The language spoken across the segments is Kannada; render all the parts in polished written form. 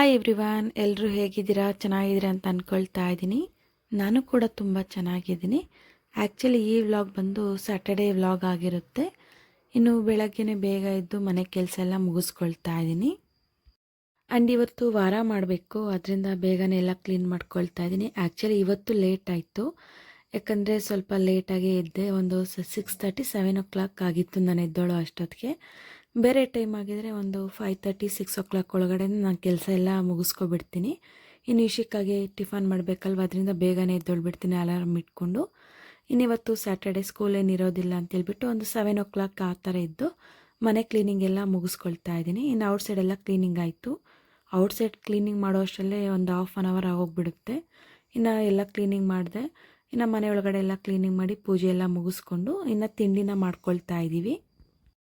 ಹಾಯ್ ಎವ್ರಿವಾನ್, ಎಲ್ಲರೂ ಹೇಗಿದ್ದೀರಾ? ಚೆನ್ನಾಗಿದ್ದೀರಾ ಅಂತ ಅಂದ್ಕೊಳ್ತಾ ಇದ್ದೀನಿ. ನಾನು ಕೂಡ ತುಂಬ ಚೆನ್ನಾಗಿದ್ದೀನಿ. ಆ್ಯಕ್ಚುಲಿ ಈ ವ್ಲಾಗ್ ಬಂದು ಸ್ಯಾಟರ್ಡೇ ವ್ಲಾಗ್ ಆಗಿರುತ್ತೆ. ಇನ್ನು ಬೆಳಗ್ಗೆನೇ ಬೇಗ ಎದ್ದು ಮನೆ ಕೆಲಸ ಎಲ್ಲ ಮುಗಿಸ್ಕೊಳ್ತಾ ಇದ್ದೀನಿ. ಆ್ಯಂಡ್ ಇವತ್ತು ವಾರ ಮಾಡಬೇಕು, ಅದರಿಂದ ಬೇಗನೆ ಎಲ್ಲ ಕ್ಲೀನ್ ಮಾಡ್ಕೊಳ್ತಾ ಇದ್ದೀನಿ. ಆ್ಯಕ್ಚುಲಿ ಇವತ್ತು ಲೇಟ್ ಆಯಿತು, ಯಾಕಂದರೆ ಸ್ವಲ್ಪ ಲೇಟಾಗಿ ಎದ್ದೆ. ಒಂದು 6:30 7 ಆಗಿತ್ತು ನಾನು ಎದ್ದೋಳು ಅಷ್ಟೊತ್ತಿಗೆ. ಬೇರೆ ಟೈಮ್ ಆಗಿದರೆ ಒಂದು 5:30 6 ಒಳಗಡೆ ನಾನು ಕೆಲಸ ಎಲ್ಲ ಮುಗಿಸ್ಕೊಬಿಡ್ತೀನಿ. ಇನ್ನು ಇಶಿಕ್ಕಾಗಿ ಟಿಫನ್ ಮಾಡಬೇಕಲ್ವ, ಅದರಿಂದ ಬೇಗನೆ ಎದ್ದೊಳ್ಬಿಡ್ತೀನಿ ಅಲಾರ್ಮ್ ಇಟ್ಕೊಂಡು. ಇನ್ನಿವತ್ತು ಸ್ಯಾಟರ್ಡೆ ಸ್ಕೂಲ್ ಏನಿರೋದಿಲ್ಲ ಅಂತೇಳ್ಬಿಟ್ಟು ಒಂದು 7 ಆ ಥರ ಇದ್ದು ಮನೆ ಕ್ಲೀನಿಂಗ್ ಎಲ್ಲ ಮುಗಿಸ್ಕೊಳ್ತಾ ಇದ್ದೀನಿ. ಇನ್ನು ಔಟ್ಸೈಡ್ ಎಲ್ಲ ಕ್ಲೀನಿಂಗ್ ಆಯಿತು. ಔಟ್ಸೈಡ್ ಕ್ಲೀನಿಂಗ್ ಮಾಡೋ ಅಷ್ಟರಲ್ಲೇ ಒಂದು ½ ಅವರ್ ಆಗೋಗ್ಬಿಡುತ್ತೆ. ಇನ್ನು ಎಲ್ಲ ಕ್ಲೀನಿಂಗ್ ಮಾಡಿದೆ. ಇನ್ನು ಮನೆ ಒಳಗಡೆ ಎಲ್ಲ ಕ್ಲೀನಿಂಗ್ ಮಾಡಿ ಪೂಜೆ ಎಲ್ಲ ಮುಗಿಸ್ಕೊಂಡು ಇನ್ನು ತಿಂಡಿನ ಮಾಡ್ಕೊಳ್ತಾ ಇದ್ದೀವಿ.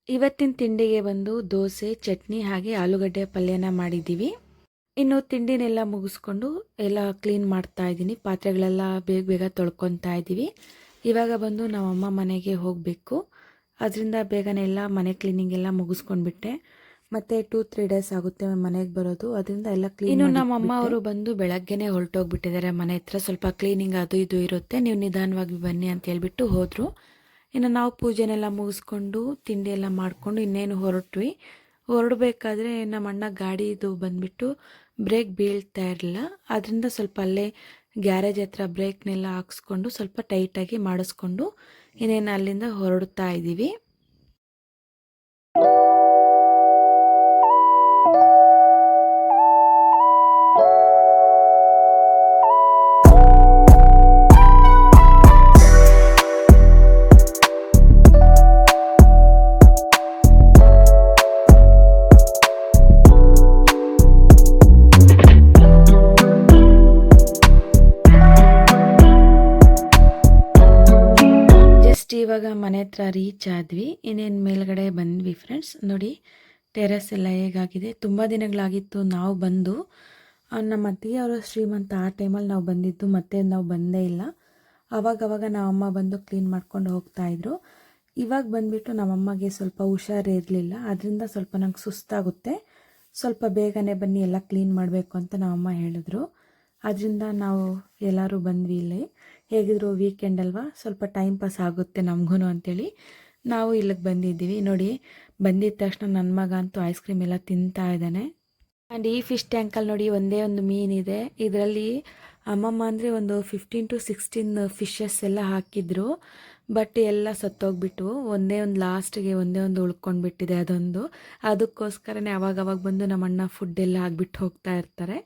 ಇವತ್ತಿನ ತಿಂಡಿಗೆ ಬಂದು ದೋಸೆ, ಚಟ್ನಿ ಹಾಗೆ ಆಲೂಗಡ್ಡೆ ಪಲ್ಯನ ಮಾಡಿದ್ದೀವಿ. ಇನ್ನು ತಿಂಡಿನೆಲ್ಲ ಮುಗಿಸ್ಕೊಂಡು ಎಲ್ಲ ಕ್ಲೀನ್ ಮಾಡ್ತಾ ಇದ್ದೀನಿ. ಪಾತ್ರೆಗಳೆಲ್ಲ ಬೇಗ ಬೇಗ ತೊಳ್ಕೊತಾ ಇದ್ದೀವಿ. ಇವಾಗ ಬಂದು ನಮ್ಮಮ್ಮ ಮನೆಗೆ ಹೋಗಬೇಕು, ಅದರಿಂದ ಬೇಗನೆ ಎಲ್ಲ ಮನೆ ಕ್ಲೀನಿಂಗ್ ಎಲ್ಲ ಮುಗಿಸ್ಕೊಂಡ್ಬಿಟ್ಟೆ. ಮತ್ತು 2-3 ಡೇಸ್ ಆಗುತ್ತೆ ಮನೆಗೆ ಬರೋದು, ಅದರಿಂದ ಎಲ್ಲ ಕ್ಲೀನ್. ಇನ್ನು ನಮ್ಮಮ್ಮ ಅವರು ಬಂದು ಬೆಳಗ್ಗೆನೇ ಹೊರಟೋಗ್ಬಿಟ್ಟಿದ್ದಾರೆ. ಮನೆ ಹತ್ರ ಸ್ವಲ್ಪ ಕ್ಲೀನಿಂಗ್ ಅದು ಇದು ಇರುತ್ತೆ, ನೀವು ನಿಧಾನವಾಗಿ ಬನ್ನಿ ಅಂತ ಹೇಳ್ಬಿಟ್ಟು ಹೋದರು. ಇನ್ನು ನಾವು ಪೂಜೆನೆಲ್ಲ ಮುಗಿಸ್ಕೊಂಡು ತಿಂಡಿ ಎಲ್ಲ ಮಾಡಿಕೊಂಡು ಇನ್ನೇನು ಹೊರಡಬೇಕಾದ್ರೆ ನಮ್ಮ ಅಣ್ಣ ಗಾಡಿದು ಬಂದುಬಿಟ್ಟು ಬ್ರೇಕ್ ಬೀಳ್ತಾ ಇರಲಿಲ್ಲ. ಅದರಿಂದ ಸ್ವಲ್ಪ ಅಲ್ಲೇ ಗ್ಯಾರೇಜ್ ಹತ್ರ ಬ್ರೇಕ್ನೆಲ್ಲ ಹಾಕ್ಸ್ಕೊಂಡು ಸ್ವಲ್ಪ ಟೈಟಾಗಿ ಮಾಡಿಸ್ಕೊಂಡು ಇನ್ನೇನು ಅಲ್ಲಿಂದ ಹೊರಡ್ತಾ ಇದ್ದೀವಿ. ಇವಾಗ ಮನೆ ಹತ್ರ ರೀಚ್ ಆದ್ವಿ. ಇನ್ನೇನು ಮೇಲ್ಗಡೆ ಬಂದ್ವಿ ಫ್ರೆಂಡ್ಸ್. ನೋಡಿ ಟೆರೆಸ್ ಎಲ್ಲ ಹೇಗಾಗಿದೆ. ತುಂಬ ದಿನಗಳಾಗಿತ್ತು ನಾವು ಬಂದು. ನಮ್ಮ ಅತ್ತಿಗೆಯವರು ಶ್ರೀಮಂತ ಆ ಟೈಮಲ್ಲಿ ನಾವು ಬಂದಿದ್ದು, ಮತ್ತೆ ನಾವು ಬಂದೇ ಇಲ್ಲ. ಆವಾಗವಾಗ ನಮ್ಮಮ್ಮ ಬಂದು ಕ್ಲೀನ್ ಮಾಡ್ಕೊಂಡು ಹೋಗ್ತಾಯಿದ್ರು. ಇವಾಗ ಬಂದುಬಿಟ್ಟು ನಮ್ಮಮ್ಮಗೆ ಸ್ವಲ್ಪ ಹುಷಾರಿರಲಿಲ್ಲ, ಅದರಿಂದ ಸ್ವಲ್ಪ ನಂಗೆ ಸುಸ್ತಾಗುತ್ತೆ, ಸ್ವಲ್ಪ ಬೇಗನೆ ಬನ್ನಿ ಎಲ್ಲ ಕ್ಲೀನ್ ಮಾಡಬೇಕು ಅಂತ ನಮ್ಮಮ್ಮ ಹೇಳಿದ್ರು. ಅದರಿಂದ ನಾವು ಎಲ್ಲರೂ ಬಂದ್ವಿ. ಇಲ್ಲಿ ಹೇಗಿದ್ರು ವೀಕೆಂಡ್ ಅಲ್ವಾ, ಸ್ವಲ್ಪ ಟೈಮ್ ಪಾಸ್ ಆಗುತ್ತೆ ನಮಗೂ ಅಂತೇಳಿ ನಾವು ಇಲ್ಲಿಗೆ ಬಂದಿದ್ದೀವಿ. ನೋಡಿ ಬಂದಿದ್ದ ತಕ್ಷಣ ನನ್ನ ಮಗ ಅಂತೂ ಐಸ್ ಕ್ರೀಮ್ ಎಲ್ಲ ತಿಂತಾ ಇದ್ದಾನೆ. ಆ್ಯಂಡ್ ಈ ಫಿಶ್ ಟ್ಯಾಂಕಲ್ಲಿ ನೋಡಿ ಒಂದೇ ಒಂದು ಮೀನಿದೆ. ಇದರಲ್ಲಿ ಅಮ್ಮಮ್ಮ ಅಂದರೆ ಒಂದು 15 to 16 ಫಿಶಸ್ ಎಲ್ಲ ಹಾಕಿದ್ರು, ಬಟ್ ಎಲ್ಲ ಸತ್ತೋಗ್ಬಿಟ್ಟು ಒಂದೇ ಒಂದು ಲಾಸ್ಟಿಗೆ ಒಂದೇ ಒಂದು ಉಳ್ಕೊಂಡ್ಬಿಟ್ಟಿದೆ. ಅದಕ್ಕೋಸ್ಕರನೇ ಅವಾಗವಾಗ ಬಂದು ನಮ್ಮ ಅಣ್ಣ ಫುಡ್ ಎಲ್ಲ ಹಾಕ್ಬಿಟ್ಟು ಹೋಗ್ತಾ ಇರ್ತಾರೆ.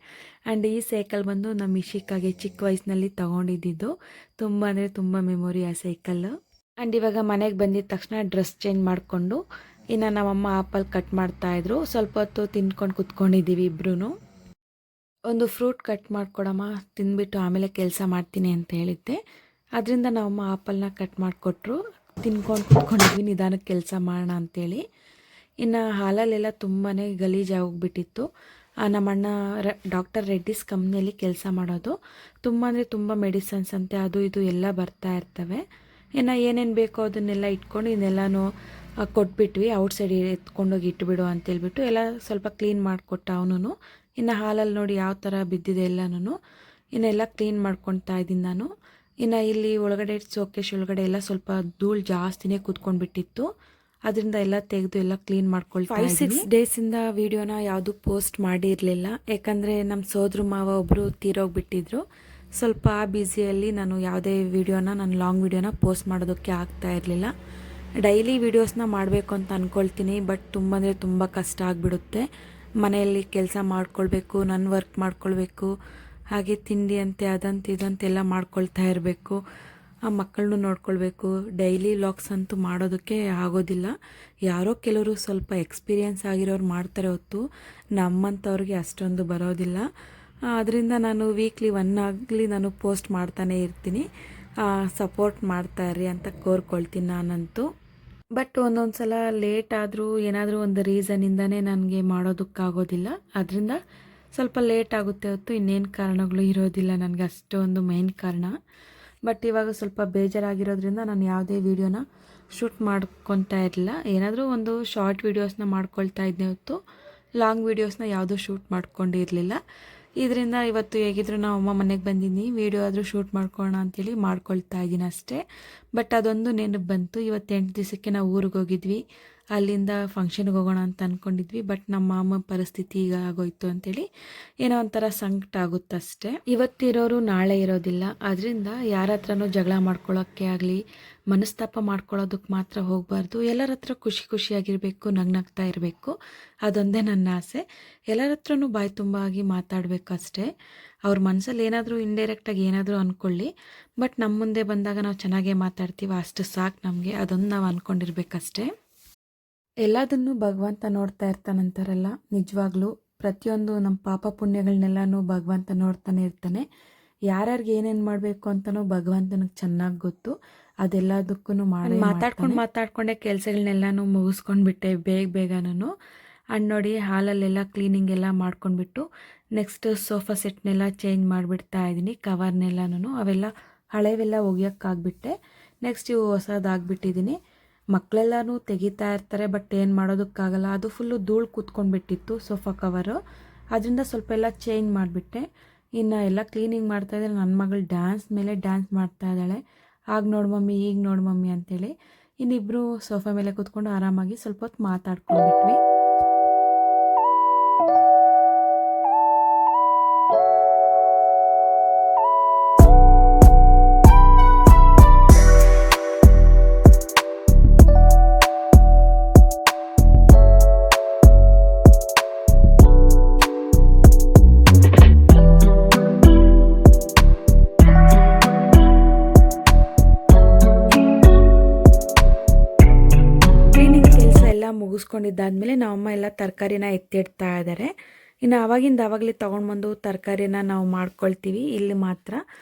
ಆ್ಯಂಡ್ ಈ ಸೈಕಲ್ ಬಂದು ನಮ್ಮ ಇಶಿಕಾಗೆ ಚಿಕ್ಕ ವಯಸ್ಸಿನಲ್ಲಿ ತೊಗೊಂಡಿದ್ದು, ತುಂಬ ಅಂದರೆ ತುಂಬ ಮೆಮೊರಿ ಆ ಸೈಕಲ್ಲು. ಆ್ಯಂಡ್ ಇವಾಗ ಮನೆಗೆ ಬಂದಿದ್ದ ತಕ್ಷಣ ಡ್ರೆಸ್ ಚೇಂಜ್ ಮಾಡಿಕೊಂಡು ಇನ್ನು ನಮ್ಮಮ್ಮ ಆಪಲ್ ಕಟ್ ಮಾಡ್ತಾಯಿದ್ರು. ಸ್ವಲ್ಪ ಹೊತ್ತು ತಿನ್ಕೊಂಡು ಕುತ್ಕೊಂಡಿದ್ದೀವಿ ಇಬ್ಬರೂ. ಒಂದು ಫ್ರೂಟ್ ಕಟ್ ಮಾಡಿಕೊಡಮ್ಮ, ತಿಂದ್ಬಿಟ್ಟು ಆಮೇಲೆ ಕೆಲಸ ಮಾಡ್ತೀನಿ ಅಂತ ಹೇಳಿದ್ದೆ. ಅದರಿಂದ ನಮ್ಮಮ್ಮ ಆಪಲ್ನ ಕಟ್ ಮಾಡಿಕೊಟ್ರು. ತಿನ್ಕೊಂಡು ಕುತ್ಕೊಂಡಿದ್ವಿ, ನಿಧಾನಕ್ಕೆ ಕೆಲಸ ಮಾಡೋಣ ಅಂಥೇಳಿ. ಇನ್ನು ಹಾಲಲ್ಲೆಲ್ಲ ತುಂಬಾ ಗಲೀಜಾಗೋಗ್ಬಿಟ್ಟಿತ್ತು. ನಮ್ಮಣ್ಣ ಡಾಕ್ಟರ್ ರೆಡ್ಡಿಸ್ ಕಂಪ್ನಿಯಲ್ಲಿ ಕೆಲಸ ಮಾಡೋದು. ತುಂಬ ಅಂದರೆ ತುಂಬ ಮೆಡಿಸನ್ಸ್ ಅಂತೆ ಅದು ಇದು ಎಲ್ಲ ಬರ್ತಾ ಇರ್ತವೆ. ಇನ್ನು ಏನೇನು ಬೇಕೋ ಅದನ್ನೆಲ್ಲ ಇಟ್ಕೊಂಡು ಇನ್ನೆಲ್ಲನೂ ಕೊಟ್ಬಿಟ್ವಿ. ಔಟ್ಸೈಡ್ ಎತ್ಕೊಂಡೋಗಿ ಇಟ್ಬಿಡು ಅಂತೇಳ್ಬಿಟ್ಟು ಎಲ್ಲ ಸ್ವಲ್ಪ ಕ್ಲೀನ್ ಮಾಡಿಕೊಟ್ಟ ಅವನು. ಇನ್ನು ಹಾಲಲ್ಲಿ ನೋಡಿ ಯಾವ ಥರ ಬಿದ್ದಿದೆ ಎಲ್ಲನೂ, ಇನ್ನೆಲ್ಲ ಕ್ಲೀನ್ ಮಾಡ್ಕೊತಾ ಇದ್ದೀನಿ ನಾನು. ಇನ್ನು ಇಲ್ಲಿ ಒಳಗಡೆ ಶೋಕೇಶ್ ಒಳಗಡೆ ಎಲ್ಲ ಸ್ವಲ್ಪ ಧೂಳು ಜಾಸ್ತಿನೇ ಕೂತ್ಕೊಂಡ್ಬಿಟ್ಟಿತ್ತು, ಅದರಿಂದ ಎಲ್ಲ ತೆಗೆದು ಎಲ್ಲ ಕ್ಲೀನ್ ಮಾಡ್ಕೊಳ್ತಾ ಇದ್ದೀನಿ. 5-6 ಡೇಸಿಂದ ವೀಡಿಯೋನ ಯಾವುದು ಪೋಸ್ಟ್ ಮಾಡಿರಲಿಲ್ಲ, ಯಾಕಂದರೆ ನಮ್ಮ ಸೋದ್ರ ಮಾವ ಒಬ್ಬರು ತೀರೋಗ್ಬಿಟ್ಟಿದ್ರು. ಸ್ವಲ್ಪ ಬ್ಯುಸಿಯಲ್ಲಿ ನಾನು ಯಾವುದೇ ವೀಡಿಯೋನ ಲಾಂಗ್ ವೀಡಿಯೋನ ಪೋಸ್ಟ್ ಮಾಡೋದಕ್ಕೆ ಆಗ್ತಾ ಇರಲಿಲ್ಲ. ಡೈಲಿ ವೀಡಿಯೋಸ್ನ ಮಾಡಬೇಕು ಅಂತ ಅಂದ್ಕೊಳ್ತೀನಿ, ಬಟ್ ತುಂಬ ಅಂದರೆ ತುಂಬ ಕಷ್ಟ ಆಗಿಬಿಡುತ್ತೆ. ಮನೆಯಲ್ಲಿ ಕೆಲಸ ಮಾಡ್ಕೊಳ್ಬೇಕು, ನನ್ನ ವರ್ಕ್ ಮಾಡ್ಕೊಳ್ಬೇಕು, ಹಾಗೆ ತಿಂಡಿ ಅಂತೆ ಅದಂತೆ ಇದಂತೆಲ್ಲ ಮಾಡ್ಕೊಳ್ತಾ ಇರಬೇಕು, ಆ ಮಕ್ಕಳನ್ನೂ ನೋಡ್ಕೊಳ್ಬೇಕು. ಡೈಲಿ ವ್ಲಾಗ್ಸ್ ಅಂತೂ ಮಾಡೋದಕ್ಕೆ ಆಗೋದಿಲ್ಲ. ಯಾರೋ ಕೆಲವರು ಸ್ವಲ್ಪ ಎಕ್ಸ್ಪೀರಿಯೆನ್ಸ್ ಆಗಿರೋರು ಮಾಡ್ತಾರೆ ಹೊತ್ತು, ನಮ್ಮಂಥವ್ರಿಗೆ ಅಷ್ಟೊಂದು ಬರೋದಿಲ್ಲ. ಅದರಿಂದ ನಾನು ವೀಕ್ಲಿ 1 ಆಗಲಿ ನಾನು ಪೋಸ್ಟ್ ಮಾಡ್ತಾನೇ ಇರ್ತೀನಿ. ಸಪೋರ್ಟ್ ಮಾಡ್ತಾಯಿರ್ರಿ ಅಂತ ಕೋರ್ಕೊಳ್ತೀನಿ ನಾನಂತೂ. ಬಟ್ ಒಂದೊಂದು ಸಲ ಲೇಟ್ ಆದರೂ ಏನಾದರೂ ಒಂದು ರೀಸನಿಂದನೇ ನನಗೆ ಮಾಡೋದಕ್ಕಾಗೋದಿಲ್ಲ, ಅದರಿಂದ ಸ್ವಲ್ಪ ಲೇಟ್ ಆಗುತ್ತೆ ಹೊತ್ತು ಇನ್ನೇನು ಕಾರಣಗಳು ಇರೋದಿಲ್ಲ ನನಗೆ, ಅಷ್ಟೊಂದು ಮೇನ್ ಕಾರಣ. ಬಟ್ ಇವಾಗ ಸ್ವಲ್ಪ ಬೇಜಾರಾಗಿರೋದ್ರಿಂದ ನಾನು ಯಾವುದೇ ವೀಡಿಯೋನ ಶೂಟ್ ಮಾಡ್ಕೊತಾ ಇರಲಿಲ್ಲ. ಏನಾದರೂ ಒಂದು ಶಾರ್ಟ್ ವೀಡಿಯೋಸ್ನ ಮಾಡ್ಕೊಳ್ತಾ ಇದ್ದೆ ಹೊತ್ತು ಲಾಂಗ್ ವೀಡಿಯೋಸ್ನ ಯಾವುದೂ ಶೂಟ್ ಮಾಡ್ಕೊಂಡಿರಲಿಲ್ಲ. ಇದರಿಂದ ಇವತ್ತು ಹೇಗಿದ್ರು ನಾವು ಅಮ್ಮ ಮನೆಗೆ ಬಂದಿದ್ದೀನಿ, ವೀಡಿಯೋ ಆದರೂ ಶೂಟ್ ಮಾಡ್ಕೊಳ್ಳೋಣ ಅಂತೇಳಿ ಮಾಡ್ಕೊಳ್ತಾ ಇದ್ದೀನಿ ಅಷ್ಟೇ. ಬಟ್ ಅದೊಂದು ನೆನಪು ಬಂತು. ಇವತ್ತು 8 ದಿವಸಕ್ಕೆ ನಾವು ಊರಿಗೆ ಹೋಗಿದ್ವಿ, ಅಲ್ಲಿಂದ ಫಂಕ್ಷನ್ಗೆ ಹೋಗೋಣ ಅಂತ ಅಂದ್ಕೊಂಡಿದ್ವಿ. ಬಟ್ ನಮ್ಮ ಮಾಮ ಪರಿಸ್ಥಿತಿ ಈಗ ಆಗೋಯ್ತು ಅಂತೇಳಿ ಏನೋ ಒಂಥರ ಸಂಕಟ ಆಗುತ್ತಷ್ಟೇ. ಇವತ್ತಿರೋರು ನಾಳೆ ಇರೋದಿಲ್ಲ. ಅದರಿಂದ ಯಾರ ಹತ್ರನೂ ಜಗಳ ಮಾಡ್ಕೊಳ್ಳೋಕ್ಕೆ ಆಗಲಿ, ಮನಸ್ತಾಪ ಮಾಡ್ಕೊಳ್ಳೋದಕ್ಕೆ ಮಾತ್ರ ಹೋಗಬಾರ್ದು. ಎಲ್ಲರ ಹತ್ರ ಖುಷಿಯಾಗಿರಬೇಕು, ನಗ್ನಗ್ತಾ ಇರಬೇಕು. ಅದೊಂದೇ ನನ್ನ ಆಸೆ. ಎಲ್ಲರ ಹತ್ರನೂ ಬಾಯಿ ತುಂಬ ಆಗಿ ಮಾತಾಡಬೇಕು ಅಷ್ಟೇ. ಅವ್ರ ಮನಸ್ಸಲ್ಲಿ ಏನಾದರೂ ಇಂಡೈರೆಕ್ಟಾಗಿ ಏನಾದರೂ ಅಂದ್ಕೊಳ್ಳಿ, ಬಟ್ ನಮ್ಮ ಮುಂದೆ ಬಂದಾಗ ನಾವು ಚೆನ್ನಾಗೇ ಮಾತಾಡ್ತೀವಿ, ಅಷ್ಟು ಸಾಕು ನಮಗೆ. ಅದೊಂದು ನಾವು ಅಂದ್ಕೊಂಡಿರ್ಬೇಕಷ್ಟೇ. ಎಲ್ಲದನ್ನು ಭಗವಂತ ನೋಡ್ತಾ ಇರ್ತಾನಂತಾರಲ್ಲ, ನಿಜವಾಗ್ಲೂ ಪ್ರತಿಯೊಂದು ನಮ್ಮ ಪಾಪ ಪುಣ್ಯಗಳನ್ನೆಲ್ಲನೂ ಭಗವಂತ ನೋಡ್ತಾನೆ ಇರ್ತಾನೆ. ಯಾರ್ಯಾರಿಗೆ ಏನೇನು ಮಾಡಬೇಕು ಅಂತಲೂ ಭಗವಂತನಿಗೆ ಚೆನ್ನಾಗಿ ಗೊತ್ತು. ಅದೆಲ್ಲದಕ್ಕೂ ಮಾತಾಡ್ಕೊಂಡೇ ಕೆಲಸಗಳನ್ನೆಲ್ಲನೂ ಮುಗಿಸ್ಕೊಂಡ್ಬಿಟ್ಟೆ ಬೇಗನೂ. ಅಂಡ್ ನೋಡಿ, ಹಾಲಲ್ಲೆಲ್ಲ ಕ್ಲೀನಿಂಗ್ ಎಲ್ಲ ಮಾಡ್ಕೊಂಡ್ಬಿಟ್ಟು ನೆಕ್ಸ್ಟ್ ಸೋಫಾ ಸೆಟ್ನೆಲ್ಲ ಚೇಂಜ್ ಮಾಡಿಬಿಡ್ತಾ ಇದ್ದೀನಿ. ಕವರ್ನೆಲ್ಲನೂ ಅವೆಲ್ಲ ಹಳೆವೆಲ್ಲ ಒಗ್ಯೋಕ್ಕಾಗ್ಬಿಟ್ಟೆ. ನೆಕ್ಸ್ಟ್ ಇವು ಹೊಸದಾಗ್ಬಿಟ್ಟಿದ್ದೀನಿ. ಮಕ್ಕಳೆಲ್ಲನೂ ತೆಗಿತಾ ಇರ್ತಾರೆ, ಬಟ್ ಏನು ಮಾಡೋದಕ್ಕಾಗಲ್ಲ. ಅದು ಫುಲ್ಲು ಧೂಳು ಕೂತ್ಕೊಂಡ್ಬಿಟ್ಟಿತ್ತು ಸೋಫಾ ಕವರು. ಅದರಿಂದ ಸ್ವಲ್ಪ ಎಲ್ಲ ಚೇಂಜ್ ಮಾಡಿಬಿಟ್ಟೆ. ಇನ್ನು ಎಲ್ಲ ಕ್ಲೀನಿಂಗ್ ಮಾಡ್ತಾಯಿದ್ರೆ ನನ್ನ ಮಗಳು ಡ್ಯಾನ್ಸ್ ಮೇಲೆ ಡ್ಯಾನ್ಸ್ ಮಾಡ್ತಾ ಇದ್ದಾಳೆ. ಆಗ ನೋಡು ಮಮ್ಮಿ, ಈಗ ನೋಡು ಮಮ್ಮಿ ಅಂತೇಳಿ. ಇನ್ನಿಬ್ಬರು ಸೋಫಾ ಮೇಲೆ ಕೂತ್ಕೊಂಡು ಆರಾಮಾಗಿ ಸ್ವಲ್ಪ ಹೊತ್ತು ಮಾತಾಡ್ಕೊಂಡ್ಬಿಟ್ವಿ. ಮುಗಿಸ್ಕೊಂಡಿದ್ದಾದಮೇಲೆ ನಮ್ಮಮ್ಮ ಎಲ್ಲ ತರಕಾರಿನ ಎತ್ತಿಡ್ತಾ ಇದ್ದಾರೆ. ಇನ್ನು ಆವಾಗಲೇ ತೊಗೊಂಡ್ಬಂದು ತರಕಾರಿನ ನಾವು ಮಾಡ್ಕೊಳ್ತೀವಿ ಇಲ್ಲಿ ಮಾತ್ರ.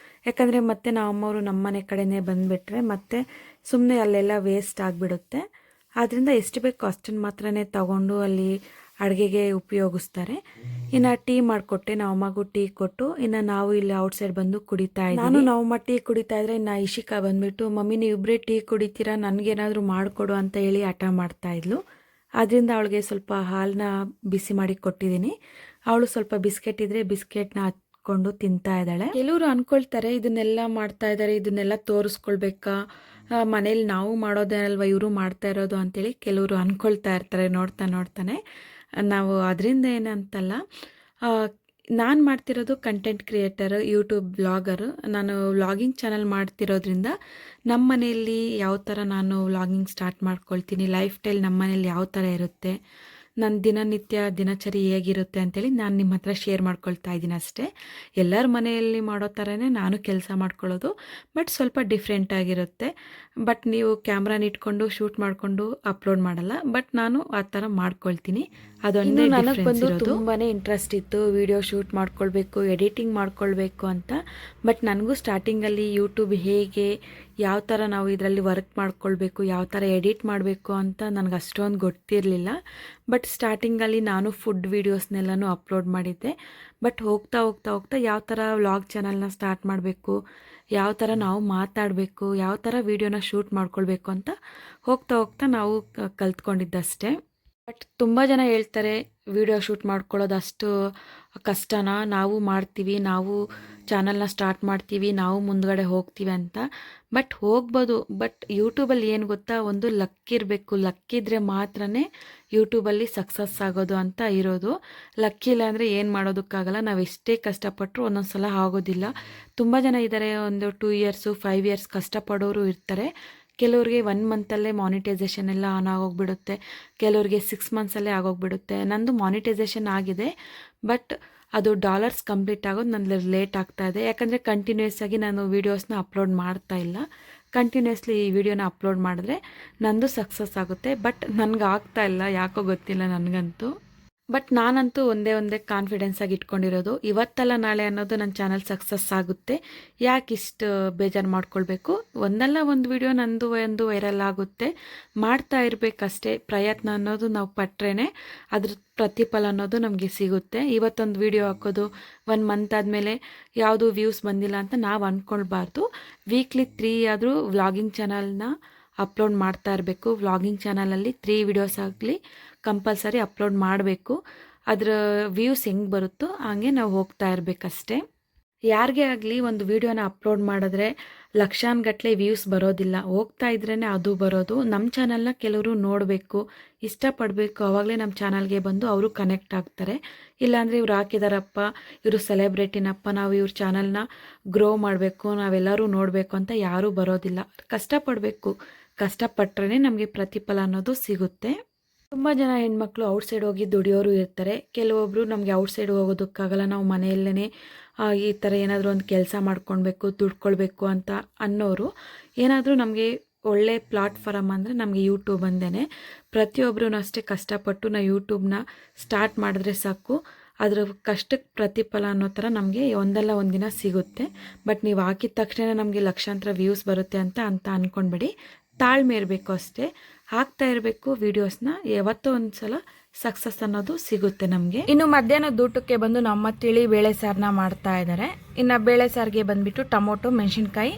ಯಾಕಂದರೆ ಮತ್ತೆ ನಮ್ಮಮ್ಮವರು ನಮ್ಮ ಮನೆ ಕಡೆನೇ ಬಂದುಬಿಟ್ರೆ ಮತ್ತೆ ಸುಮ್ಮನೆ ಅಲ್ಲೆಲ್ಲ ವೇಸ್ಟ್ ಆಗಿಬಿಡುತ್ತೆ. ಆದ್ದರಿಂದ ಎಷ್ಟು ಬೇಕೋ ಅಷ್ಟನ್ನು ಮಾತ್ರನೇ ತೊಗೊಂಡು ಅಲ್ಲಿ ಅಡುಗೆಗೆ ಉಪಯೋಗಿಸ್ತಾರೆ. ಇನ್ನು ಟೀ ಮಾಡಿಕೊಟ್ಟೆ, ನಮ್ಮಮ್ಮಗೂ ಟೀ ಕೊಟ್ಟು ಇನ್ನು ನಾವು ಇಲ್ಲಿ ಔಟ್ಸೈಡ್ ಬಂದು ಕುಡಿತಾ ಇದ್ದೀವಿ. ನಮ್ಮಮ್ಮ ಟೀ ಕುಡಿತಾ ಇದ್ರೆ ಇನ್ನು ಇಶಿಕಾ ಬಂದುಬಿಟ್ಟು, ಮಮ್ಮಿ ನೀವು ಇಬ್ಬರೇ ಟೀ ಕುಡಿತೀರಾ, ನನಗೇನಾದರೂ ಮಾಡಿಕೊಡು ಅಂತ ಹೇಳಿ ಹಠ ಮಾಡ್ತಾಯಿದ್ಲು. ಅದರಿಂದ ಅವಳಿಗೆ ಸ್ವಲ್ಪ ಹಾಲನ್ನ ಬಿಸಿ ಮಾಡಿ ಕೊಟ್ಟಿದ್ದೀನಿ. ಅವಳು ಸ್ವಲ್ಪ ಬಿಸ್ಕೆಟ್ ಇದ್ದರೆ ಬಿಸ್ಕೆಟ್ನ ಹತ್ಕೊಂಡು ತಿಂತಾ ಇದ್ದಾಳೆ. ಕೆಲವರು ಅಂದ್ಕೊಳ್ತಾರೆ ಇದನ್ನೆಲ್ಲ ಮಾಡ್ತಾ ಇದ್ದಾರೆ, ಇದನ್ನೆಲ್ಲ ತೋರಿಸ್ಕೊಳ್ಬೇಕಾ, ಮನೇಲಿ ನಾವು ಮಾಡೋದೇ ಅಲ್ವಾ ಇವರು ಮಾಡ್ತಾ ಇರೋದು ಅಂತೇಳಿ ಕೆಲವರು ಅಂದ್ಕೊಳ್ತಾ ಇರ್ತಾರೆ ನೋಡ್ತಾನೆ. ನಾವು ಅದರಿಂದ ಏನಂತಲ್ಲ, ನಾನು ಮಾಡ್ತಿರೋದು ಕಂಟೆಂಟ್ ಕ್ರಿಯೇಟರ್, ಯೂಟ್ಯೂಬ್ ವ್ಲಾಗರು. ನಾನು ವ್ಲಾಗಿಂಗ್ ಚಾನಲ್ ಮಾಡ್ತಿರೋದ್ರಿಂದ ನಮ್ಮ ಮನೆಯಲ್ಲಿ ಯಾವ ಥರ ನಾನು ವ್ಲಾಗಿಂಗ್ ಸ್ಟಾರ್ಟ್ ಮಾಡ್ಕೊಳ್ತೀನಿ, ಲೈಫ್ ಸ್ಟೈಲ್ ನಮ್ಮ ಮನೇಲಿ ಯಾವ ಥರ ಇರುತ್ತೆ, ನನ್ನ ದಿನನಿತ್ಯ ದಿನಚರಿ ಹೇಗಿರುತ್ತೆ ಅಂತೇಳಿ ನಾನು ನಿಮ್ಮ ಹತ್ರ ಶೇರ್ ಮಾಡ್ಕೊಳ್ತಾ ಇದ್ದೀನಿ ಅಷ್ಟೇ. ಎಲ್ಲರ ಮನೆಯಲ್ಲಿ ಮಾಡೋ ಥರನೇ ನಾನು ಕೆಲಸ ಮಾಡ್ಕೊಳ್ಳೋದು, ಬಟ್ ಸ್ವಲ್ಪ ಡಿಫ್ರೆಂಟಾಗಿರುತ್ತೆ. ಬಟ್ ನೀವು ಕ್ಯಾಮ್ರಾನ ಇಟ್ಕೊಂಡು ಶೂಟ್ ಮಾಡಿಕೊಂಡು ಅಪ್ಲೋಡ್ ಮಾಡಲ್ಲ, ಬಟ್ ನಾನು ಆ ಥರ ಮಾಡ್ಕೊಳ್ತೀನಿ. ಅದೊಂದು ನನಗೆ ಬಂದು ತುಂಬಾ ಇಂಟ್ರೆಸ್ಟ್ ಇತ್ತು, ವಿಡಿಯೋ ಶೂಟ್ ಮಾಡ್ಕೊಳ್ಬೇಕು, ಎಡಿಟಿಂಗ್ ಮಾಡ್ಕೊಳ್ಬೇಕು ಅಂತ. ಬಟ್ ನನಗೂ ಸ್ಟಾರ್ಟಿಂಗಲ್ಲಿ ಯೂಟ್ಯೂಬ್ ಹೇಗೆ, ಯಾವ ಥರ ನಾವು ಇದರಲ್ಲಿ ವರ್ಕ್ ಮಾಡ್ಕೊಳ್ಬೇಕು, ಯಾವ ಥರ ಎಡಿಟ್ ಮಾಡಬೇಕು ಅಂತ ನನಗೆ ಅಷ್ಟೊಂದು ಗೊತ್ತಿರಲಿಲ್ಲ. ಬಟ್ ಸ್ಟಾರ್ಟಿಂಗಲ್ಲಿ ನಾನು ಫುಡ್ ವೀಡಿಯೋಸ್ನೆಲ್ಲನೂ ಅಪ್ಲೋಡ್ ಮಾಡಿದ್ದೆ. ಬಟ್ ಹೋಗ್ತಾ ಯಾವ ಥರ ವ್ಲಾಗ್ ಚಾನಲ್ನ ಸ್ಟಾರ್ಟ್ ಮಾಡಬೇಕು, ಯಾವ ಥರ ನಾವು ಮಾತಾಡಬೇಕು, ಯಾವ ಥರ ವೀಡಿಯೋನ ಶೂಟ್ ಮಾಡ್ಕೊಳ್ಬೇಕು ಅಂತ ಹೋಗ್ತಾ ನಾವು ಕಲ್ತ್ಕೊಂಡಿದ್ದಷ್ಟೇ. ಬಟ್ ತುಂಬ ಜನ ಹೇಳ್ತಾರೆ ವಿಡಿಯೋ ಶೂಟ್ ಮಾಡ್ಕೊಳ್ಳೋದು ಅಷ್ಟು ಕಷ್ಟನಾ, ನಾವು ಮಾಡ್ತೀವಿ, ನಾವು ಚಾನಲ್ನ ಸ್ಟಾರ್ಟ್ ಮಾಡ್ತೀವಿ, ನಾವು ಮುಂದ್ಗಡೆ ಹೋಗ್ತೀವಿ ಅಂತ. ಬಟ್ ಹೋಗ್ಬೋದು, ಬಟ್ ಯೂಟ್ಯೂಬಲ್ಲಿ ಏನು ಗೊತ್ತಾ, ಒಂದು ಲಕ್ಕಿರಬೇಕು. ಲಕ್ಕಿದ್ರೆ ಮಾತ್ರನೇ ಯೂಟ್ಯೂಬಲ್ಲಿ ಸಕ್ಸಸ್ ಆಗೋದು ಅಂತ ಇರೋದು. ಲಕ್ಕಿಲ್ಲ ಅಂದರೆ ಏನು ಮಾಡೋದಕ್ಕಾಗಲ್ಲ. ನಾವು ಎಷ್ಟೇ ಕಷ್ಟಪಟ್ಟರು ಒಂದೊಂದು ಸಲ ಆಗೋದಿಲ್ಲ. ತುಂಬ ಜನ ಇದ್ದಾರೆ, ಒಂದು 2 ಇಯರ್ಸು 5 ಇಯರ್ಸ್ ಕಷ್ಟಪಡೋರು ಇರ್ತಾರೆ. ಕೆಲವ್ರಿಗೆ 1 ಮಂತಲ್ಲೇ ಮಾನಿಟೈಸೇಷನ್ ಎಲ್ಲ ಆನ್ ಆಗೋಗ್ಬಿಡುತ್ತೆ, ಕೆಲವ್ರಿಗೆ 6 ಮಂತ್ಸಲ್ಲೇ ಆಗೋಗ್ಬಿಡುತ್ತೆ. ನಂದು ಮಾನಿಟೈಸೇಷನ್ ಆಗಿದೆ, ಬಟ್ ಅದು ಡಾಲರ್ಸ್ ಕಂಪ್ಲೀಟ್ ಆಗೋದು ನನ್ನ ಲೇಟ್ ಆಗ್ತಾ ಇದೆ. ಯಾಕಂದರೆ ಕಂಟಿನ್ಯೂಸ್ ಆಗಿ ನಾನು ವೀಡಿಯೋಸ್ನ ಅಪ್ಲೋಡ್ ಮಾಡ್ತಾ ಇಲ್ಲ. ಕಂಟಿನ್ಯೂಸ್ಲಿ ಈ ವಿಡಿಯೋನ ಅಪ್ಲೋಡ್ ಮಾಡಿದ್ರೆ ನಂದು ಸಕ್ಸಸ್ ಆಗುತ್ತೆ. ಬಟ್ ನನಗೆ ಆಗ್ತಾ ಇಲ್ಲ, ಯಾಕೋ ಗೊತ್ತಿಲ್ಲ ನನಗಂತೂ. ಬಟ್ ನಾನಂತೂ ಒಂದೇ ಕಾನ್ಫಿಡೆನ್ಸಾಗಿ ಇಟ್ಕೊಂಡಿರೋದು, ಇವತ್ತಲ್ಲ ನಾಳೆ ಅನ್ನೋದು ನನ್ನ ಚಾನಲ್ ಸಕ್ಸಸ್ ಆಗುತ್ತೆ. ಯಾಕೆ ಇಷ್ಟು ಬೇಜಾರು ಮಾಡ್ಕೊಳ್ಬೇಕು, ಒಂದಲ್ಲ ಒಂದು ವಿಡಿಯೋ ನಂದು ಒಂದು ವೈರಲ್ ಆಗುತ್ತೆ. ಮಾಡ್ತಾ ಇರಬೇಕಷ್ಟೇ. ಪ್ರಯತ್ನ ಅನ್ನೋದು ನಾವು ಪಟ್ರೇ ಅದ್ರ ಪ್ರತಿಫಲ ಅನ್ನೋದು ನಮಗೆ ಸಿಗುತ್ತೆ. ಇವತ್ತೊಂದು ವಿಡಿಯೋ ಹಾಕೋದು 1 ಮಂತ್ ಆದಮೇಲೆ ಯಾವುದು ವ್ಯೂಸ್ ಬಂದಿಲ್ಲ ಅಂತ ನಾವು ಅಂದ್ಕೊಳ್ಬಾರ್ದು. ವೀಕ್ಲಿ 3 ಆದರೂ ವ್ಲಾಗಿಂಗ್ ಚಾನಲ್ನ ಅಪ್ಲೋಡ್ ಮಾಡ್ತಾ ಇರಬೇಕು. ವ್ಲಾಗಿಂಗ್ ಚಾನಲಲ್ಲಿ 3 ವಿಡಿಯೋಸ್ ಆಗಲಿ ಕಂಪಲ್ಸರಿ ಅಪ್ಲೋಡ್ ಮಾಡಬೇಕು. ಅದರ ವ್ಯೂಸ್ ಹೆಂಗೆ ಬರುತ್ತೋ ಹಾಗೆ ನಾವು ಹೋಗ್ತಾ ಇರಬೇಕಷ್ಟೇ. ಯಾರಿಗೇ ಆಗಲಿ ಒಂದು ವಿಡಿಯೋನ ಅಪ್ಲೋಡ್ ಮಾಡಿದ್ರೆ ಲಕ್ಷಾನುಗಟ್ಟಲೆ ವ್ಯೂಸ್ ಬರೋದಿಲ್ಲ. ಹೋಗ್ತಾ ಇದ್ರೇ ಅದು ಬರೋದು. ನಮ್ಮ ಚಾನಲ್ನ ಕೆಲವರು ನೋಡಬೇಕು, ಇಷ್ಟಪಡಬೇಕು. ಆವಾಗಲೇ ನಮ್ಮ ಚಾನಲ್ಗೆ ಬಂದು ಅವರು ಕನೆಕ್ಟ್ ಆಗ್ತಾರೆ. ಇಲ್ಲಾಂದರೆ ಇವ್ರು ಹಾಕಿದಾರಪ್ಪ, ಇವರು ಸೆಲೆಬ್ರಿಟಿನಪ್ಪ, ನಾವು ಇವ್ರ ಚಾನಲ್ನ ಗ್ರೋ ಮಾಡಬೇಕು, ನಾವೆಲ್ಲರೂ ನೋಡಬೇಕು ಅಂತ ಯಾರೂ ಬರೋದಿಲ್ಲ. ಕಷ್ಟಪಡಬೇಕು. ಕಷ್ಟಪಟ್ಟರೆ ನಮಗೆ ಪ್ರತಿಫಲ ಅನ್ನೋದು ಸಿಗುತ್ತೆ. ತುಂಬ ಜನ ಹೆಣ್ಮಕ್ಳು ಔಟ್ಸೈಡ್ ಹೋಗಿ ದುಡಿಯೋರು ಇರ್ತಾರೆ. ಕೆಲವೊಬ್ಬರು ನಮಗೆ ಔಟ್ಸೈಡ್ ಹೋಗೋದಕ್ಕಾಗಲ್ಲ, ನಾವು ಮನೆಯಲ್ಲೇ ಈ ಥರ ಏನಾದರೂ ಒಂದು ಕೆಲಸ ಮಾಡ್ಕೊಳ್ಬೇಕು, ದುಡ್ಕೊಳ್ಬೇಕು ಅಂತ ಅನ್ನೋರು ಏನಾದರೂ ನಮಗೆ ಒಳ್ಳೆ ಪ್ಲಾಟ್ಫಾರಮ್ ಅಂದರೆ ನಮಗೆ ಯೂಟ್ಯೂಬ್ ಅಂದೇ. ಪ್ರತಿಯೊಬ್ಬರೂ ಅಷ್ಟೇ ಕಷ್ಟಪಟ್ಟು ನಾವು ಯೂಟ್ಯೂಬ್ನ ಸ್ಟಾರ್ಟ್ ಮಾಡಿದ್ರೆ ಸಾಕು, ಅದರ ಕಷ್ಟಕ್ಕೆ ಪ್ರತಿಫಲ ಅನ್ನೋ ಥರ ನಮಗೆ ಒಂದಲ್ಲ ಒಂದಿನ ಸಿಗುತ್ತೆ. ಬಟ್ ನೀವು ಹಾಕಿದ ತಕ್ಷಣ ನಮಗೆ ಲಕ್ಷಾಂತರ ವ್ಯೂಸ್ ಬರುತ್ತೆ ಅಂತ ಅಂದ್ಕೊಂಡ್ಬಿಡಿ. ತಾಳ್ಮೆ ಇರಬೇಕು ಅಷ್ಟೇ. ಹಾಕ್ತಾ ಇರಬೇಕು ವೀಡಿಯೋಸ್ನ. ಯಾವತ್ತೋ ಒಂದು ಸಲ ಸಕ್ಸಸ್ ಅನ್ನೋದು ಸಿಗುತ್ತೆ ನಮಗೆ. ಇನ್ನು ಮಧ್ಯಾಹ್ನದ ಊಟಕ್ಕೆ ಬಂದು ನಮ್ಮ ತಿಳಿ ಬೇಳೆ ಸಾರನ್ನ ಮಾಡ್ತಾ ಇದ್ದಾರೆ. ಇನ್ನು ಬೇಳೆ ಸಾರಿಗೆ ಬಂದುಬಿಟ್ಟು ಟೊಮೊಟೊ, ಮೆಣಸಿನ್ಕಾಯಿ,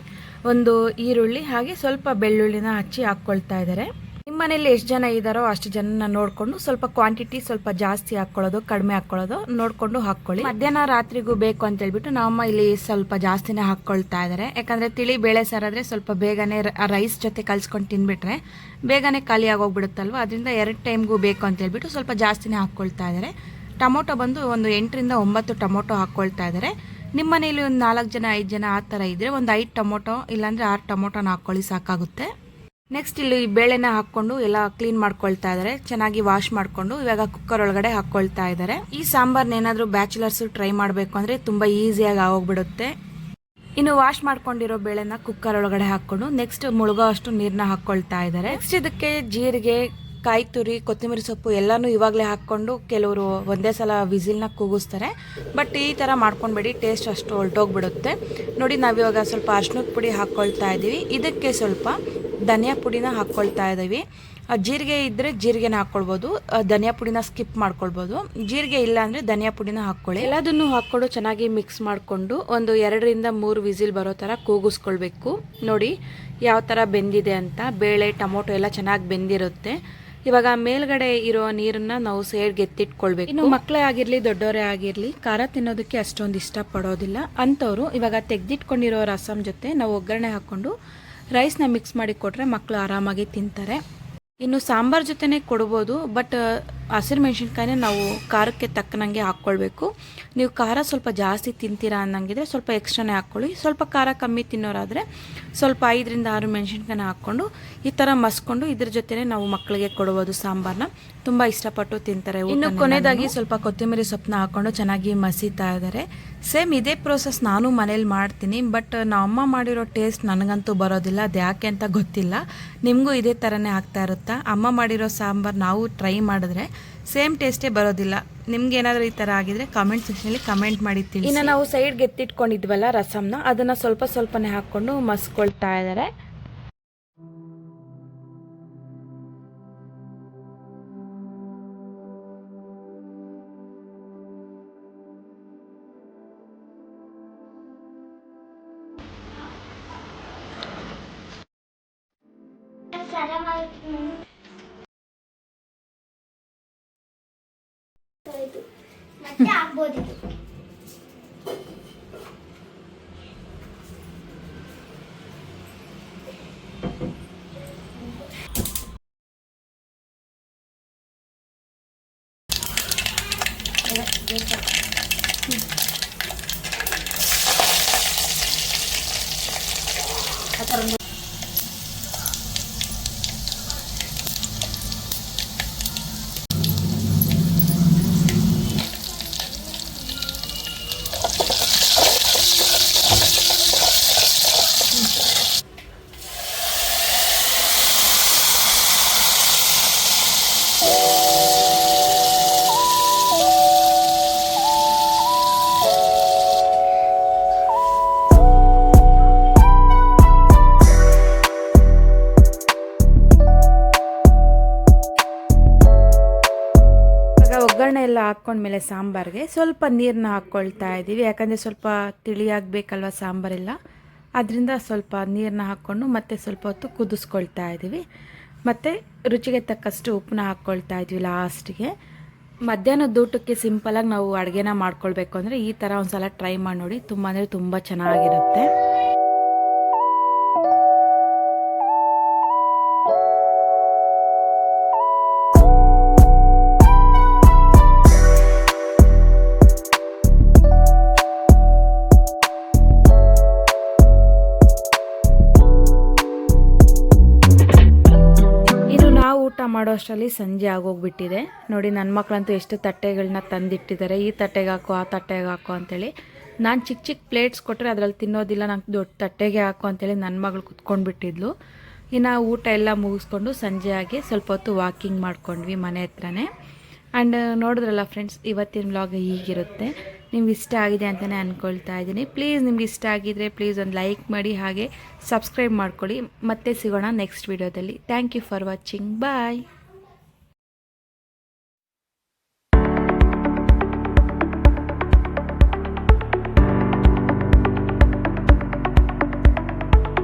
ಒಂದು ಈರುಳ್ಳಿ ಹಾಗೆ ಸ್ವಲ್ಪ ಬೆಳ್ಳುಳ್ಳಿನ ಹಚ್ಚಿ ಹಾಕ್ಕೊಳ್ತಾ ಇದ್ದಾರೆ. ನಿಮ್ಮ ಮನೇಲಿ ಎಷ್ಟು ಜನ ಇದ್ದಾರೋ ಅಷ್ಟು ಜನನ ನೋಡಿಕೊಂಡು ಸ್ವಲ್ಪ ಕ್ವಾಂಟಿಟಿ ಸ್ವಲ್ಪ ಜಾಸ್ತಿ ಹಾಕ್ಕೊಳ್ಳೋದು, ಕಡಿಮೆ ಹಾಕ್ಕೊಳ್ಳೋದು ನೋಡಿಕೊಂಡು ಹಾಕ್ಕೊಳ್ಳಿ. ಮಧ್ಯಾಹ್ನ ರಾತ್ರಿಗೂ ಬೇಕು ಅಂತ ಹೇಳ್ಬಿಟ್ಟು ನಮ್ಮಮ್ಮ ಇಲ್ಲಿ ಸ್ವಲ್ಪ ಜಾಸ್ತಿನೇ ಹಾಕ್ಕೊಳ್ತಾ ಇದ್ದಾರೆ. ಯಾಕಂದರೆ ತಿಳಿ ಬೇಳೆ ಸಾರಾದರೆ ಸ್ವಲ್ಪ ಬೇಗನೆ ರೈಸ್ ಜೊತೆ ಕಲಿಸ್ಕೊಂಡು ತಿಂದ್ಬಿಟ್ರೆ ಬೇಗನೆ ಖಾಲಿ ಆಗೋಗ್ಬಿಡುತ್ತಲ್ವ, ಅದರಿಂದ 2 ಟೈಮ್ಗೂ ಬೇಕು ಅಂತ ಹೇಳ್ಬಿಟ್ಟು ಸ್ವಲ್ಪ ಜಾಸ್ತಿನೇ ಹಾಕ್ಕೊಳ್ತಾ ಇದ್ದಾರೆ. ಟೊಮೊಟೊ ಬಂದು ಒಂದು 8 ರಿಂದ 9 ಟೊಮೊಟೊ ಹಾಕ್ಕೊಳ್ತಾ ಇದ್ದಾರೆ. ನಿಮ್ಮ ಮನೇಲಿ ಒಂದು 4 ಜನ 5 ಜನ ಆ ಥರ ಇದ್ದರೆ ಒಂದು 5 ಟೊಮೊಟೊ ಇಲ್ಲಾಂದರೆ 6 ಟೊಮೊಟೊನ ಹಾಕ್ಕೊಳ್ಳಿ, ಸಾಕಾಗುತ್ತೆ. ನೆಕ್ಸ್ಟ್ ಇಲ್ಲಿ ಬೇಳೆನ ಹಾಕ್ಕೊಂಡು ಎಲ್ಲ ಕ್ಲೀನ್ ಮಾಡ್ಕೊಳ್ತಾ ಇದ್ದಾರೆ. ಚೆನ್ನಾಗಿ ವಾಶ್ ಮಾಡಿಕೊಂಡು ಇವಾಗ ಕುಕ್ಕರ್ ಒಳಗಡೆ ಹಾಕ್ಕೊಳ್ತಾ ಇದ್ದಾರೆ. ಈ ಸಾಂಬಾರ್ನ ಏನಾದರೂ ಬ್ಯಾಚುಲರ್ಸು ಟ್ರೈ ಮಾಡಬೇಕು ಅಂದರೆ ತುಂಬ ಈಸಿಯಾಗಿ ಆಗೋಗ್ಬಿಡುತ್ತೆ. ಇನ್ನು ವಾಶ್ ಮಾಡ್ಕೊಂಡಿರೋ ಬೇಳೆನ ಕುಕ್ಕರ್ ಒಳಗಡೆ ಹಾಕ್ಕೊಂಡು ನೆಕ್ಸ್ಟ್ ಮುಳುಗೋ ಅಷ್ಟು ನೀರನ್ನ ಹಾಕ್ಕೊಳ್ತಾ ಇದ್ದಾರೆ. ನೆಕ್ಸ್ಟ್ ಇದಕ್ಕೆ ಜೀರಿಗೆ, ಕಾಯಿ ತುರಿ, ಕೊತ್ತಂಬರಿ ಸೊಪ್ಪು ಎಲ್ಲನೂ ಇವಾಗಲೇ ಹಾಕ್ಕೊಂಡು ಕೆಲವರು ಒಂದೇ ಸಲ ವಿಸಿಲ್ನ ಕೂಗಿಸ್ತಾರೆ. ಬಟ್ ಈ ಥರ ಮಾಡ್ಕೊಬೇಡಿ, ಟೇಸ್ಟ್ ಅಷ್ಟು ಹೊರಟೋಗ್ಬಿಡುತ್ತೆ. ನೋಡಿ, ನಾವಿವಾಗ ಸ್ವಲ್ಪ ಅರ್ಶಿನದ ಪುಡಿ ಹಾಕ್ಕೊಳ್ತಾ ಇದ್ದೀವಿ. ಇದಕ್ಕೆ ಸ್ವಲ್ಪ ಧನಿಯಾ ಪುಡಿನ ಹಾಕ್ಕೊಳ್ತಾ ಇದ್ದೀವಿ. ಜೀರಿಗೆ ಇದ್ದರೆ ಜೀರಿಗೆನ ಹಾಕ್ಕೊಳ್ಬೋದು, ಧನಿಯಾ ಪುಡಿನ ಸ್ಕಿಪ್ ಮಾಡ್ಕೊಳ್ಬೋದು. ಜೀರಿಗೆ ಇಲ್ಲ ಅಂದರೆ ಧನಿಯಾ ಪುಡಿನ ಹಾಕ್ಕೊಳ್ಳಿ. ಎಲ್ಲದನ್ನು ಹಾಕ್ಕೊಂಡು ಚೆನ್ನಾಗಿ ಮಿಕ್ಸ್ ಮಾಡಿಕೊಂಡು ಒಂದು 2 ರಿಂದ 3 ವಿಸಿಲ್ ಬರೋ ಥರ ಕೂಗಿಸ್ಕೊಳ್ಬೇಕು. ನೋಡಿ ಯಾವ ಥರ ಬೆಂದಿದೆ ಅಂತ. ಬೇಳೆ ಟೊಮೊಟೊ ಎಲ್ಲ ಚೆನ್ನಾಗಿ ಬೆಂದಿರುತ್ತೆ. ಇವಾಗ ಮೇಲ್ಗಡೆ ಇರೋ ನೀರನ್ನ ನಾವು ಸೈಡ್ಗೆ ಎತ್ತಿಟ್ಕೊಳ್ಬೇಕು. ಇನ್ನು ಮಕ್ಕಳೇ ಆಗಿರಲಿ ದೊಡ್ಡವರೇ ಆಗಿರಲಿ ಖಾರ ತಿನ್ನೋದಕ್ಕೆ ಅಷ್ಟೊಂದು ಇಷ್ಟಪಡೋದಿಲ್ಲ ಅಂಥವ್ರು ಇವಾಗ ತೆಗೆದಿಟ್ಕೊಂಡಿರೋ ರಸಮ್ ಜೊತೆ ನಾವು ಒಗ್ಗರಣೆ ಹಾಕ್ಕೊಂಡು ರೈಸ್ನ ಮಿಕ್ಸ್ ಮಾಡಿ ಕೊಟ್ಟರೆ ಮಕ್ಕಳು ಆರಾಮಾಗಿ ತಿಂತಾರೆ. ಇನ್ನು ಸಾಂಬಾರ್ ಜೊತೆನೇ ಕೊಡ್ಬೋದು, ಬಟ್ ಹಸಿರು ಮೆಣಸಿನ್ಕಾಯಿನ ನಾವು ಖಾರಕ್ಕೆ ತಕ್ಕನಂಗೆ ಹಾಕ್ಕೊಳ್ಬೇಕು. ನೀವು ಖಾರ ಸ್ವಲ್ಪ ಜಾಸ್ತಿ ತಿಂತೀರಾ ಅನ್ನಂಗಿದ್ರೆ ಸ್ವಲ್ಪ ಎಕ್ಸ್ಟ್ರಾನೇ ಹಾಕ್ಕೊಳ್ಳಿ. ಸ್ವಲ್ಪ ಖಾರ ಕಮ್ಮಿ ತಿನ್ನೋರಾದರೆ ಸ್ವಲ್ಪ 5 ರಿಂದ 6 ಮೆಣಸಿನ್ಕಾಯಿನ ಹಾಕ್ಕೊಂಡು ಈ ಥರ ಮಸ್ಕೊಂಡು ಇದ್ರ ಜೊತೆನೇ ನಾವು ಮಕ್ಕಳಿಗೆ ಕೊಡ್ಬೋದು. ಸಾಂಬಾರನ್ನ ತುಂಬ ಇಷ್ಟಪಟ್ಟು ತಿಂತಾರೆ. ಇನ್ನು ಕೊನೆಯದಾಗಿ ಸ್ವಲ್ಪ ಕೊತ್ತಂಬರಿ ಸೊಪ್ಪನ್ನ ಹಾಕ್ಕೊಂಡು ಚೆನ್ನಾಗಿ ಮಸೀತಾ ಇದ್ದಾರೆ. ಸೇಮ್ ಇದೇ ಪ್ರೋಸೆಸ್ ನಾನು ಮನೇಲಿ ಮಾಡ್ತೀನಿ, ಬಟ್ ನಮ್ಮ ಅಮ್ಮ ಮಾಡಿರೋ ಟೇಸ್ಟ್ ನನಗಂತೂ ಬರೋದಿಲ್ಲ. ಅದು ಯಾಕೆ ಅಂತ ಗೊತ್ತಿಲ್ಲ. ನಿಮಗೂ ಇದೇ ಥರನೇ ಆಗ್ತಾ ಇರುತ್ತಾ? ಅಮ್ಮ ಮಾಡಿರೋ ಸಾಂಬಾರು ನಾವು ಟ್ರೈ ಮಾಡಿದ್ರೆ ಸೇಮ್ ಟೇಸ್ಟೇ ಬರೋದಿಲ್ಲ. ನಿಮ್ಗೆ ಏನಾದರೂ ಈ ಥರ ಆಗಿದ್ರೆ ಕಾಮೆಂಟ್ ಸೆಕ್ಷನಲ್ಲಿ ಕಮೆಂಟ್ ಮಾಡಿ ತಿಳಿಸಿ. ಇನ್ನು ನಾವು ಸೈಡ್ಗೆ ಎತ್ತಿಟ್ಕೊಂಡಿದ್ವಲ್ಲ ರಸಮ್ನ, ಅದನ್ನು ಸ್ವಲ್ಪ ಸ್ವಲ್ಪನೇ ಹಾಕ್ಕೊಂಡು ಮಸ್ಕೊಳ್ತಾ ಇದ್ದಾರೆ. ಮತ್ತೆ ಆಗ್ಬೋದು. ಒಗ್ಗರಣೆ ಎಲ್ಲ ಹಾಕ್ಕೊಂಡ್ಮೇಲೆ ಸಾಂಬಾರಿಗೆ ಸ್ವಲ್ಪ ನೀರನ್ನ ಹಾಕ್ಕೊಳ್ತಾ ಇದ್ದೀವಿ. ಯಾಕಂದರೆ ಸ್ವಲ್ಪ ತಿಳಿಯಾಗಬೇಕಲ್ವ ಸಾಂಬಾರೆಲ್ಲ, ಅದರಿಂದ ಸ್ವಲ್ಪ ನೀರನ್ನ ಹಾಕ್ಕೊಂಡು ಮತ್ತೆ ಸ್ವಲ್ಪ ಹೊತ್ತು ಕುದಿಸ್ಕೊಳ್ತಾ ಇದ್ದೀವಿ. ಮತ್ತು ರುಚಿಗೆ ತಕ್ಕಷ್ಟು ಉಪ್ಪನ್ನ ಹಾಕ್ಕೊಳ್ತಾ ಇದ್ವಿ ಲಾಸ್ಟಿಗೆ. ಮಧ್ಯಾಹ್ನದ ಊಟಕ್ಕೆ ಸಿಂಪಲಾಗಿ ನಾವು ಅಡುಗೆನ ಮಾಡ್ಕೊಳ್ಬೇಕು ಅಂದರೆ ಈ ಥರ ಒಂದು ಸಲ ಟ್ರೈ ಮಾಡಿ ನೋಡಿ, ತುಂಬ ಅಂದರೆ ತುಂಬ ಚೆನ್ನಾಗಿರುತ್ತೆ. ಊಟ ಮಾಡೋ ಅಷ್ಟರಲ್ಲಿ ಸಂಜೆ ಆಗೋಗ್ಬಿಟ್ಟಿದೆ ನೋಡಿ. ನನ್ನ ಮಕ್ಕಳಂತೂ ಎಷ್ಟು ತಟ್ಟೆಗಳನ್ನ ತಂದಿಟ್ಟಿದ್ದಾರೆ, ಈ ತಟ್ಟೆಗೆ ಹಾಕೋ ಆ ತಟ್ಟೆಗೆ ಹಾಕೋ ಅಂತೇಳಿ. ನಾನು ಚಿಕ್ಕ ಚಿಕ್ಕ ಪ್ಲೇಟ್ಸ್ ಕೊಟ್ಟರೆ ಅದರಲ್ಲಿ ತಿನ್ನೋದಿಲ್ಲ, ನಂಗೆ ದೊಡ್ಡ ತಟ್ಟೆಗೆ ಹಾಕೋ ಅಂತೇಳಿ ನನ್ನ ಮಗಳು ಕುತ್ಕೊಂಡ್ಬಿಟ್ಟಿದ್ಲು. ಇನ್ನು ಊಟ ಎಲ್ಲ ಮುಗಿಸ್ಕೊಂಡು ಸಂಜೆ ಆಗಿ ಸ್ವಲ್ಪ ಹೊತ್ತು ವಾಕಿಂಗ್ ಮಾಡ್ಕೊಂಡ್ವಿ ಮನೆ ಹತ್ರನೇ. ಆ್ಯಂಡ್ ನೋಡಿದ್ರಲ್ಲ ಫ್ರೆಂಡ್ಸ್, ಇವತ್ತಿನ ವ್ಲಾಗ್ ಹೀಗಿರುತ್ತೆ. ನಿಮ್ಗೆ ಇಷ್ಟ ಆಗಿದೆ ಅಂತಲೇ ಅಂದ್ಕೊಳ್ತಾ ಇದ್ದೀನಿ. ಪ್ಲೀಸ್ ನಿಮ್ಗೆ ಇಷ್ಟ ಆಗಿದ್ದರೆ ಪ್ಲೀಸ್ ಒಂದು ಲೈಕ್ ಮಾಡಿ, ಹಾಗೆ ಸಬ್ಸ್ಕ್ರೈಬ್ ಮಾಡ್ಕೊಳ್ಳಿ. ಮತ್ತೆ ಸಿಗೋಣ ನೆಕ್ಸ್ಟ್ ವಿಡಿಯೋದಲ್ಲಿ. Thank you for watching. Bye.